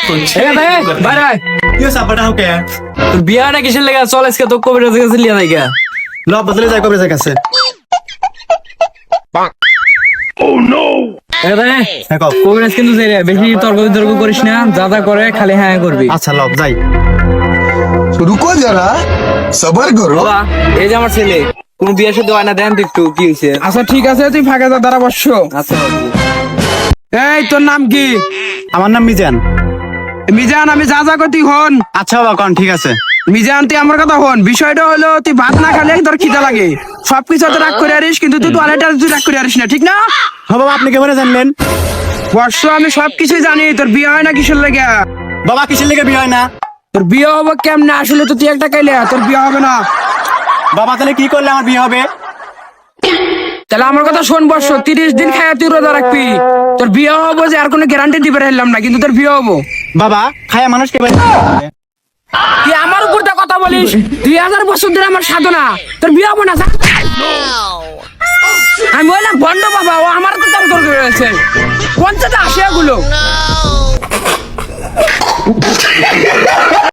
তোর বিয়াটা কিসের লেগে চল আজকে তো কবিরাজের কাছে লিয়া নাই গা ল বদলে যাই কবিরাজের কাছে। কবিরাজ কিন্তু যাই রে, বেশি তর্ক বিতর্ক করিস না, যা যা করে খালি হ্যাঁ করবি। আচ্ছা ল যাই। रुको जरा सबर करो। বাবা এই যে আমার ছেলে কোন বিয়ের সাথে হয় না, দেন তো একটু কি হয়েছে। আচ্ছা ঠিক আছে, তুই ফাঁকা যা, দাঁড়া বসছ। আচ্ছা বাবু। এই তোর নাম কি? আমার নাম মিজান। মিজান, আমি যা যা করতি হন। আচ্ছা বাবা কন, ঠিক আছে। মিজান তুই আমার কথা হন, বিষয়টা হলো তুই ভাত না খালে তোর খিদা লাগে, সবকিছু তো রাগ করে আরিস, কিন্তু তুই টয়লেটে তুই রাগ করে আরিস না, ঠিক না? হ্যাঁ বাবা, আপনি কেমন জানলেন? বর্ষ আমি সবকিছুই জানি। তোর বিয়ে হয় না কিসের লেগে? বাবা কিসের লেগে বিয়ে হয় না? তোর বিয়ে হবে কেমনে? আসলে তো তুই একটা কাইলে, তোর বিয়ে হবে না। বাবা তাহলে কি করলে আমার বিয়ে হবে? তাহলে আমার কথা শোন বর্ষ, 30 দিন খায় তুই রোজা রাখবি, তোর বিয়ে হবো যে আর কোনো গ্যারান্টি দিতে পারলাম না, কিন্তু তোর বিয়ে হবো। বাবা খায়া মানুষকে তুই আমার উপর দিয়ে কথা বলিস? 2000 বছর ধরে আমার সাধনা, তোর বিয়ে হবো না। যা। আমি বললাম বন্ড বাবা, ও আমার তো তর্ক করে রয়েছে, 50 আসে এগুলো।